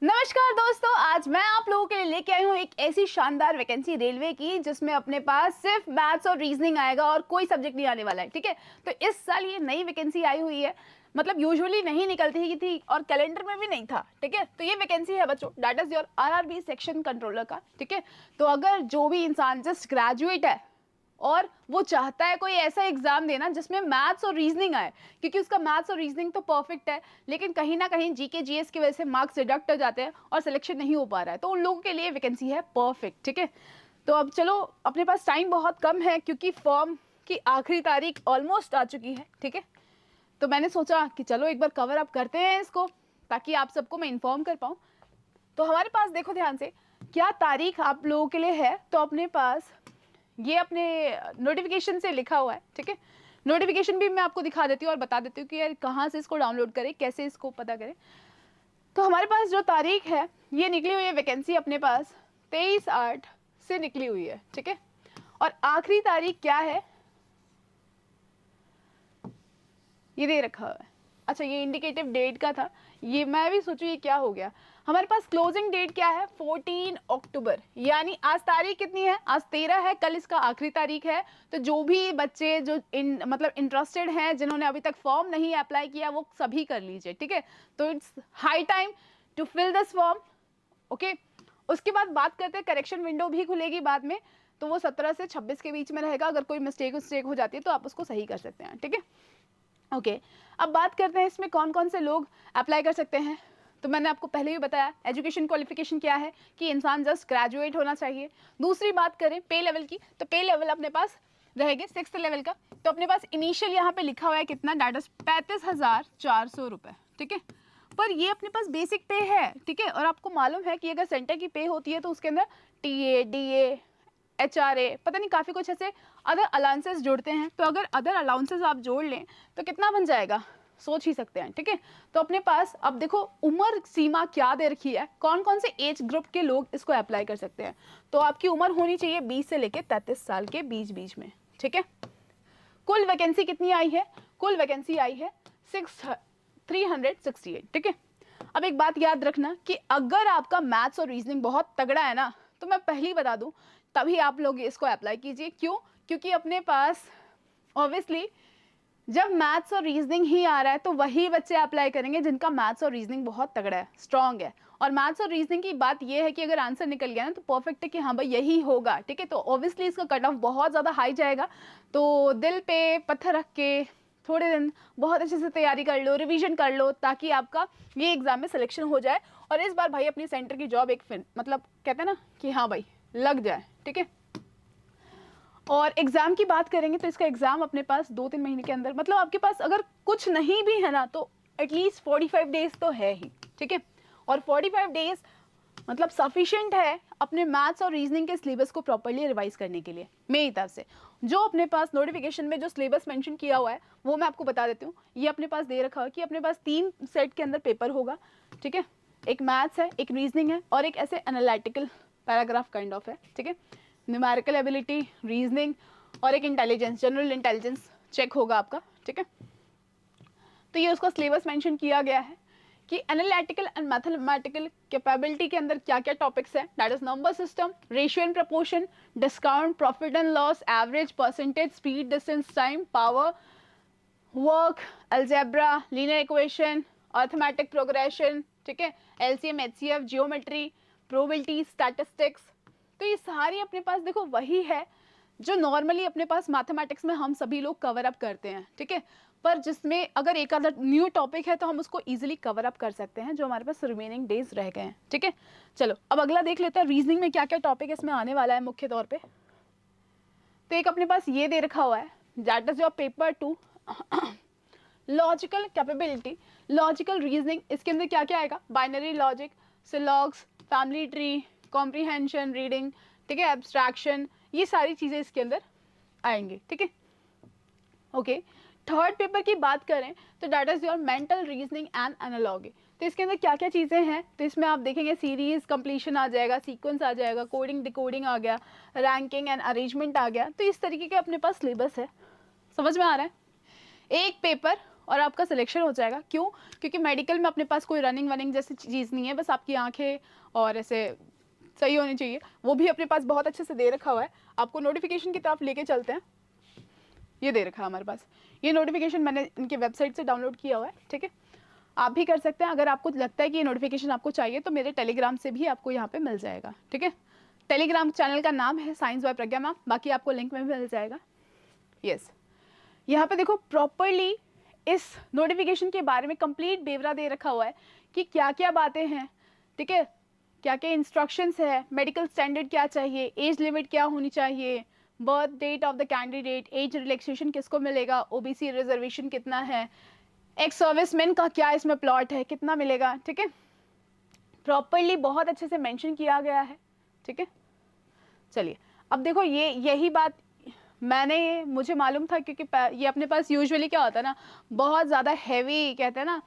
नमस्कार दोस्तों, आज मैं आप लोगों के लिए लेके आई हूँ एक ऐसी शानदार वैकेंसी रेलवे की जिसमें अपने पास सिर्फ मैथ्स और रीजनिंग आएगा और कोई सब्जेक्ट नहीं आने वाला है। ठीक है, तो इस साल ये नई वैकेंसी आई हुई है, मतलब यूजुअली नहीं निकलती थी और कैलेंडर में भी नहीं था। ठीक है, तो ये वैकेंसी है बच्चों, that is your RRB section controller का। ठीक है, तो अगर जो भी इंसान जस्ट ग्रेजुएट है और वो चाहता है कोई ऐसा एग्जाम देना जिसमें मैथ्स और रीजनिंग आए, क्योंकि उसका मैथ्स और रीजनिंग तो परफेक्ट है, लेकिन कहीं ना कहीं जीके जीएस की वजह से मार्क्स डिडक्ट हो जाते हैं और सिलेक्शन नहीं हो पा रहा है, तो उन लोगों के लिए वैकेंसी है परफेक्ट। ठीक है, तो अब चलो, अपने पास टाइम बहुत कम है क्योंकि फॉर्म की आखिरी तारीख ऑलमोस्ट आ चुकी है। ठीक है, तो मैंने सोचा कि चलो एक बार कवर अप करते हैं इसको, ताकि आप सबको मैं इन्फॉर्म कर पाऊँ। तो हमारे पास देखो ध्यान से क्या तारीख आप लोगों के लिए है, तो अपने पास ये अपने नोटिफिकेशन से लिखा हुआ है। ठीक है, नोटिफिकेशन भी मैं आपको दिखा देती हूँ और बता देती हूँ कि यार कहाँ से इसको डाउनलोड करें, कैसे इसको पता करें। तो हमारे पास जो तारीख है ये निकली हुई है, वैकेंसी अपने पास 23/8 से निकली हुई है। ठीक है, और आखिरी तारीख क्या है ये दे रखा हुआ है। अच्छा, ये इंडिकेटिव डेट का था, ये मैं भी सोचूं ये क्या हो गया। हमारे पास क्लोजिंग डेट क्या है, 14 अक्टूबर, यानी आज तारीख कितनी है, आज 13 है, कल इसका आखिरी तारीख है। तो जो भी बच्चे जो मतलब इंटरेस्टेड हैं, जिन्होंने अभी तक फॉर्म नहीं अप्लाई किया, वो सभी कर लीजिए। ठीक है, तो it's high time to fill this form. Okay, उसके बाद बात करते हैं, करेक्शन विंडो भी खुलेगी बाद में, तो वो 17 से 26 के बीच में रहेगा। अगर कोई मिस्टेक हो जाती है तो आप उसको सही कर सकते हैं। ठीक है, ओके, अब बात करते हैं इसमें कौन कौन से लोग अप्लाई कर सकते हैं। तो मैंने आपको पहले भी बताया एजुकेशन क्वालिफिकेशन क्या है, कि इंसान जस्ट ग्रेजुएट होना चाहिए। दूसरी बात करें पे लेवल की, तो पे लेवल अपने पास रहेंगे 6th लेवल का। तो अपने पास इनिशियल यहाँ पे लिखा हुआ है कितना, डाटा 35,400 रुपये। ठीक है, पर ये अपने पास बेसिक पे है। ठीक है, और आपको मालूम है कि अगर सेंटर की पे होती है तो उसके अंदर टीए, डीए, एचआरए, पता नहीं काफ़ी कुछ ऐसे अदर अलाउंसेस जुड़ते हैं। तो अगर अदर अलाउंसेस आप जोड़ लें तो कितना बन जाएगा, सोच ही सकते हैं। ठीक है, तो अपने पास अब देखो उम्र सीमा क्या दे रखी है, कौन कौन से एज ग्रुप के लोग इसको अप्लाई कर सकते हैं। तो आपकी उम्र होनी चाहिए 20 से लेकर 33 साल के बीच बीच में। ठीक है, कुल वैकेंसी कितनी आई है, कुल वैकेंसी आई है 368। ठीक है, अब एक बात याद रखना कि अगर आपका मैथ्स और रीजनिंग बहुत तगड़ा है ना, तो मैं पहली बता दूं, तभी आप लोग इसको अप्लाई कीजिए। क्यों, क्योंकि अपने पास ऑब्वियसली जब मैथ्स और रीजनिंग ही आ रहा है तो वही बच्चे अप्लाई करेंगे जिनका मैथ्स और रीजनिंग बहुत तगड़ा है, स्ट्रांग है। और मैथ्स और रीजनिंग की बात यह है कि अगर आंसर निकल गया ना तो परफेक्ट है कि हाँ भाई यही होगा। ठीक है, तो ऑब्वियसली इसका कट ऑफ बहुत ज़्यादा हाई जाएगा। तो दिल पे पत्थर रख के थोड़े दिन बहुत अच्छे से तैयारी कर लो, रिवीजन कर लो, ताकि आपका ये एग्जाम में सिलेक्शन हो जाए और इस बार भाई अपनी सेंटर की जॉब एक मतलब कहते हैं ना कि हाँ भाई लग जाए। ठीक है, और एग्जाम की बात करेंगे तो इसका एग्जाम अपने पास 2-3 महीने के अंदर, मतलब आपके पास अगर कुछ नहीं भी है ना तो एटलीस्ट 45 डेज तो है ही। ठीक है, और 45 डेज मतलब सफिशिएंट है अपने मैथ्स और रीजनिंग के सिलेबस को प्रॉपर्ली रिवाइज करने के लिए। मेरी तरफ से जो अपने पास नोटिफिकेशन में जो सिलेबस मेंशन किया हुआ है वो मैं आपको बता देती हूँ। ये अपने पास दे रखा है कि अपने पास 3 सेट के अंदर पेपर होगा। ठीक है, एक मैथ्स है, एक रीजनिंग है और एक ऐसे एनालिटिकल पैराग्राफ काइंड ऑफ है। ठीक है, न्यूमेरिकल एबिलिटी, रीजनिंग और एक इंटेलिजेंस, जनरल इंटेलिजेंस चेक होगा आपका। ठीक है, तो ये उसका सिलेबस मेंशन किया गया है कि एनालिटिकल एंड मैथमेटिकल कैपेबिलिटी के अंदर क्या क्या टॉपिक्स हैं, that is number system, ratio and proportion, discount, profit and loss, average, percentage, speed, distance, time, power, work, algebra, linear equation, arithmetic progression. ठीक है, LCM, HCF, geometry, probability, statistics. तो ये सारी अपने पास देखो वही है जो नॉर्मली अपने पास मैथमेटिक्स में हम सभी लोग कवर अप करते हैं। ठीक है, पर जिसमें अगर एक आधा न्यू टॉपिक है तो हम उसको इजीली कवर अप कर सकते हैं, जो हमारे पास रिमेनिंग डेज रह गए हैं। ठीक है, चलो अब अगला देख लेते हैं रीजनिंग में क्या क्या टॉपिक इसमें आने वाला है मुख्य तौर पे। तो एक अपने पास ये दे रखा हुआ है, that is your paper 2 logical capability, logical reasoning. इसके अंदर क्या क्या आएगा, binary logic, syllogisms, family tree, comprehension, reading. ठीक है, एब्स्ट्रैक्शन, ये सारी चीज़ें इसके अंदर आएंगी। ठीक है, ओके। थर्ड पेपर की बात करें तो that is your mental reasoning and analogy. तो इसके अंदर क्या क्या चीज़ें हैं, तो इसमें आप देखेंगे सीरीज कंप्लीशन आ जाएगा, सीक्वेंस आ जाएगा, कोडिंग डिकोडिंग आ गया, रैंकिंग एंड अरेंजमेंट आ गया। तो इस तरीके के अपने पास सिलेबस है, समझ में आ रहा है। एक पेपर और आपका सिलेक्शन हो जाएगा। क्यों? क्योंकि मेडिकल में अपने पास कोई रनिंग वनिंग जैसी चीज़ नहीं है, बस आपकी आंखें और ऐसे सही होनी चाहिए, वो भी अपने पास बहुत अच्छे से दे रखा हुआ है। आपको नोटिफिकेशन की तरफ लेके चलते हैं, ये दे रखा है हमारे पास, ये नोटिफिकेशन मैंने इनके वेबसाइट से डाउनलोड किया हुआ है, ठीक है। आप भी कर सकते हैं, अगर आपको लगता है कि ये नोटिफिकेशन आपको चाहिए तो मेरे टेलीग्राम से भी आपको यहाँ पे मिल जाएगा, ठीक है। टेलीग्राम चैनल का नाम है साइंस बाय प्रज्ञा मैम, बाकी आपको लिंक में भी मिल जाएगा। यस, यहाँ पे देखो प्रॉपरली इस नोटिफिकेशन के बारे में कंप्लीट ब्यौरा दे रखा हुआ है कि क्या क्या बातें हैं, ठीक है, क्या क्या इंस्ट्रक्शंस है, मेडिकल स्टैंडर्ड क्या चाहिए, एज लिमिट क्या होनी चाहिए, birth date of the candidate, age relaxation किसको मिलेगा, ओबीसी रिजर्वेशन कितना है, एक्स सर्विसमैन का क्या इसमें प्लॉट है, कितना मिलेगा, ठीक है। प्रॉपरली बहुत अच्छे से मेंशन किया गया है, ठीक है। चलिए अब देखो, ये यही बात मुझे मालूम था, क्योंकि ये अपने पास यूजुअली क्या होता है ना, बहुत ज़्यादा हैवी कहते हैं ना,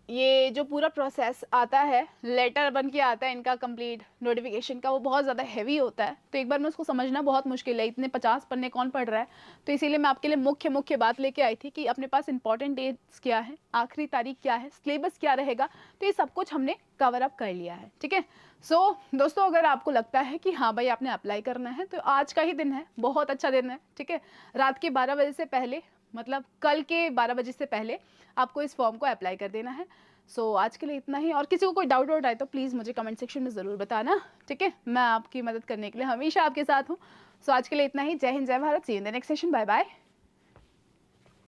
ये जो पूरा प्रोसेस आता है, लेटर बन के आता है इनका कंप्लीट नोटिफिकेशन का, वो बहुत ज़्यादा हैवी होता है, तो एक बार में उसको समझना बहुत मुश्किल है, इतने 50 पन्ने कौन पढ़ रहा है। तो इसीलिए मैं आपके लिए मुख्य बात लेके आई थी कि अपने पास इंपॉर्टेंट डेट्स क्या है, आखिरी तारीख क्या है, सिलेबस क्या रहेगा, तो ये सब कुछ हमने कवर अप कर लिया है, ठीक है। सो दोस्तों, अगर आपको लगता है कि हाँ भाई आपने अप्लाई करना है, तो आज का ही दिन है, बहुत अच्छा दिन है, ठीक है। रात के 12 बजे से पहले, मतलब कल के 12 बजे से पहले आपको इस फॉर्म को अप्लाई कर देना है। सो आज के लिए इतना ही, और किसी को कोई डाउट आए तो प्लीज़ मुझे कमेंट सेक्शन में ज़रूर बताना, ठीक है। मैं आपकी मदद करने के लिए हमेशा आपके साथ हूँ। सो आज के लिए इतना ही। जय हिंद, जय Bharat, see you in the next session, bye bye.